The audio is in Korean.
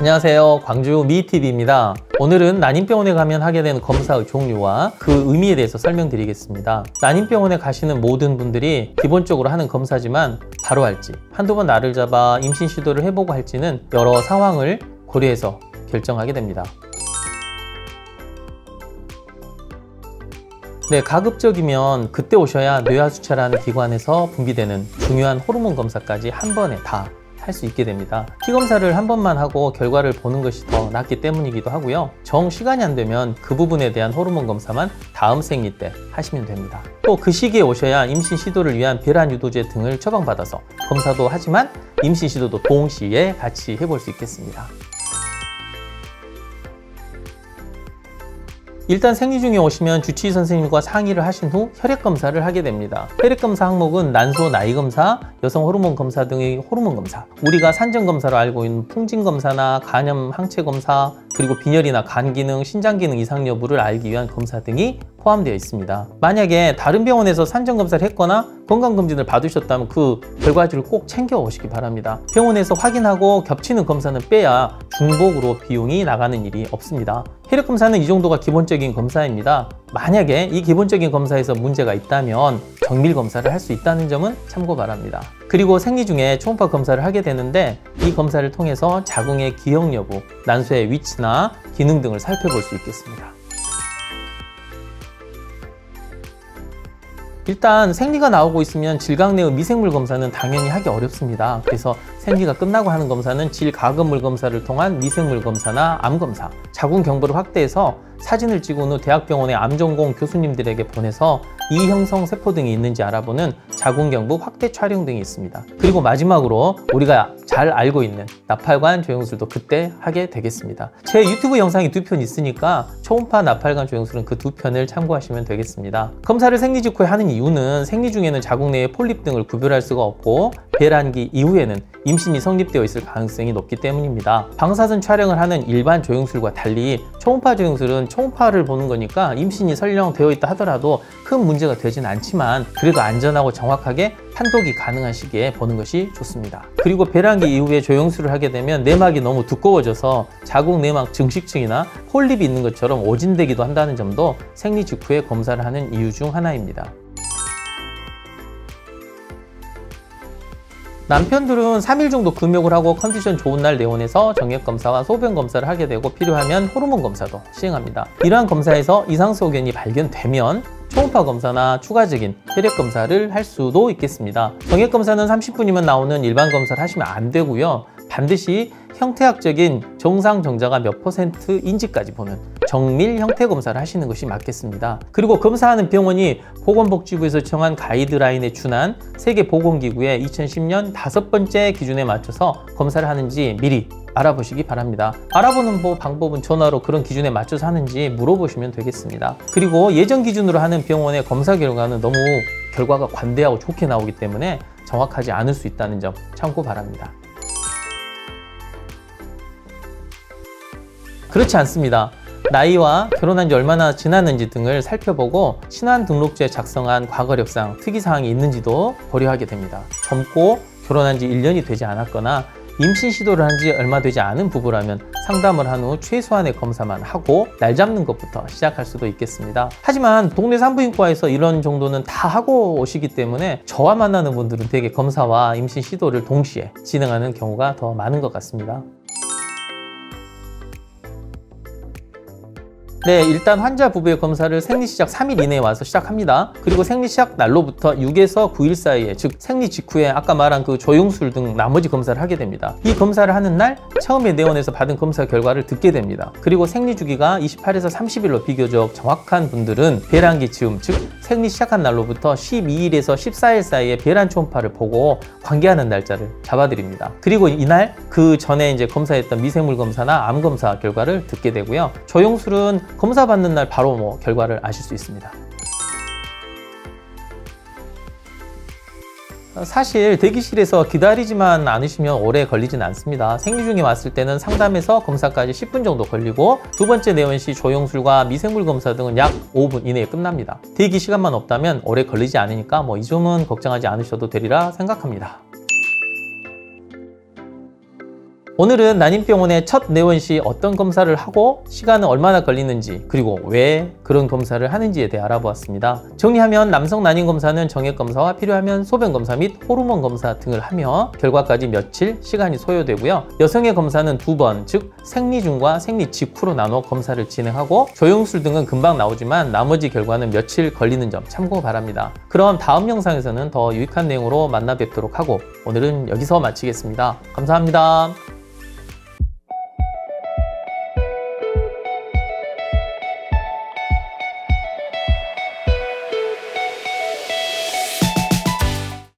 안녕하세요, 광주 미TV입니다. 오늘은 난임병원에 가면 하게 되는 검사의 종류와 그 의미에 대해서 설명드리겠습니다. 난임병원에 가시는 모든 분들이 기본적으로 하는 검사지만 바로 할지, 한두 번 날을 잡아 임신 시도를 해보고 할지는 여러 상황을 고려해서 결정하게 됩니다. 네, 가급적이면 그때 오셔야 뇌하수체라는 기관에서 분비되는 중요한 호르몬 검사까지 한 번에 다 할 수 있게 됩니다. 피 검사를 한 번만 하고 결과를 보는 것이 더 낫기 때문이기도 하고요. 정 시간이 안 되면 그 부분에 대한 호르몬 검사만 다음 생리 때 하시면 됩니다. 또 그 시기에 오셔야 임신 시도를 위한 배란 유도제 등을 처방받아서 검사도 하지만 임신 시도도 동시에 같이 해볼 수 있겠습니다. 일단 생리 중에 오시면 주치의 선생님과 상의를 하신 후 혈액 검사를 하게 됩니다. 혈액 검사 항목은 난소 나이 검사, 여성 호르몬 검사 등의 호르몬 검사, 우리가 산정 검사로 알고 있는 풍진 검사나 간염 항체 검사, 그리고 빈혈이나 간 기능, 신장 기능 이상 여부를 알기 위한 검사 등이 포함되어 있습니다. 만약에 다른 병원에서 산정 검사를 했거나 건강검진을 받으셨다면 그 결과지를 꼭 챙겨 오시기 바랍니다. 병원에서 확인하고 겹치는 검사는 빼야 중복으로 비용이 나가는 일이 없습니다. 혈액 검사는 이 정도가 기본적인 검사입니다. 만약에 이 기본적인 검사에서 문제가 있다면 정밀 검사를 할 수 있다는 점은 참고 바랍니다. 그리고 생리 중에 초음파 검사를 하게 되는데 이 검사를 통해서 자궁의 기형 여부, 난소의 위치나 기능 등을 살펴볼 수 있겠습니다. 일단 생리가 나오고 있으면 질각 내의 미생물 검사는 당연히 하기 어렵습니다. 그래서 생리가 끝나고 하는 검사는 질가금물 검사를 통한 미생물 검사나 암 검사, 자궁 경부를 확대해서 사진을 찍은 후 대학병원의 암전공 교수님들에게 보내서 이형성 세포 등이 있는지 알아보는 자궁 경부 확대 촬영 등이 있습니다. 그리고 마지막으로 우리가 잘 알고 있는 나팔관 조영술도 그때 하게 되겠습니다. 제 유튜브 영상이 2편 있으니까 초음파 나팔관 조영술은 그 2편을 참고하시면 되겠습니다. 검사를 생리 직후에 하는 이유는 생리 중에는 자궁 내의 폴립 등을 구별할 수가 없고 배란기 이후에는 임신이 성립되어 있을 가능성이 높기 때문입니다. 방사선 촬영을 하는 일반 조영술과 달리 초음파 조영술은 초음파를 보는 거니까 임신이 설령 되어 있다 하더라도 큰 문제가 되진 않지만 그래도 안전하고 정확하게 판독이 가능한 시기에 보는 것이 좋습니다. 그리고 배란기 이후에 조영술을 하게 되면 내막이 너무 두꺼워져서 자궁 내막 증식층이나 폴립이 있는 것처럼 오진되기도 한다는 점도 생리 직후에 검사를 하는 이유 중 하나입니다. 남편들은 3일 정도 금욕을 하고 컨디션 좋은 날 내원해서 정액검사와 소변 검사를 하게 되고 필요하면 호르몬 검사도 시행합니다. 이러한 검사에서 이상소 의견이 발견되면 초음파 검사나 추가적인 혈액 검사를 할 수도 있겠습니다. 정액 검사는 30분이면 나오는 일반 검사를 하시면 안 되고요. 반드시 형태학적인 정상 정자가 몇 %인지까지 보는 정밀 형태 검사를 하시는 것이 맞겠습니다. 그리고 검사하는 병원이 보건복지부에서 정한 가이드라인에 준한 세계보건기구의 2010년 5번째 기준에 맞춰서 검사를 하는지 미리 알아보시기 바랍니다. 알아보는 방법은 전화로 그런 기준에 맞춰서 하는지 물어보시면 되겠습니다. 그리고 예전 기준으로 하는 병원의 검사 결과는 너무 결과가 관대하고 좋게 나오기 때문에 정확하지 않을 수 있다는 점 참고 바랍니다. 그렇지 않습니다. 나이와 결혼한 지 얼마나 지났는지 등을 살펴보고 신환등록주에 작성한 과거력상 특이사항이 있는지도 고려하게 됩니다. 젊고 결혼한 지 1년이 되지 않았거나 임신 시도를 한 지 얼마 되지 않은 부부라면 상담을 한 후 최소한의 검사만 하고 날 잡는 것부터 시작할 수도 있겠습니다. 하지만 동네 산부인과에서 이런 정도는 다 하고 오시기 때문에 저와 만나는 분들은 대개 검사와 임신 시도를 동시에 진행하는 경우가 더 많은 것 같습니다. 네, 일단 환자 부부의 검사를 생리 시작 3일 이내에 와서 시작합니다. 그리고 생리 시작 날로부터 6에서 9일 사이에, 즉 생리 직후에 아까 말한 그 조영술 등 나머지 검사를 하게 됩니다. 이 검사를 하는 날 처음에 내원에서 받은 검사 결과를 듣게 됩니다. 그리고 생리 주기가 28에서 30일로 비교적 정확한 분들은 배란기 즈음, 즉 생리 시작한 날로부터 12일에서 14일 사이에 배란 초음파를 보고 관계하는 날짜를 잡아드립니다. 그리고 이날 그 전에 이제 검사했던 미생물 검사나 암 검사 결과를 듣게 되고요. 조영술은 검사 받는 날 바로 결과를 아실 수 있습니다. 사실 대기실에서 기다리지만 않으시면 오래 걸리진 않습니다. 생리 중에 왔을 때는 상담에서 검사까지 10분 정도 걸리고 두 번째 내원 시 조영술과 미생물 검사 등은 약 5분 이내에 끝납니다. 대기 시간만 없다면 오래 걸리지 않으니까 이 점은 걱정하지 않으셔도 되리라 생각합니다. 오늘은 난임병원에 첫 내원 시 어떤 검사를 하고 시간은 얼마나 걸리는지, 그리고 왜 그런 검사를 하는지에 대해 알아보았습니다. 정리하면 남성 난임 검사는 정액 검사와 필요하면 소변 검사 및 호르몬 검사 등을 하며 결과까지 며칠 시간이 소요되고요. 여성의 검사는 2번, 즉 생리 중과 생리 직후로 나눠 검사를 진행하고 조영술 등은 금방 나오지만 나머지 결과는 며칠 걸리는 점 참고 바랍니다. 그럼 다음 영상에서는 더 유익한 내용으로 만나 뵙도록 하고 오늘은 여기서 마치겠습니다. 감사합니다.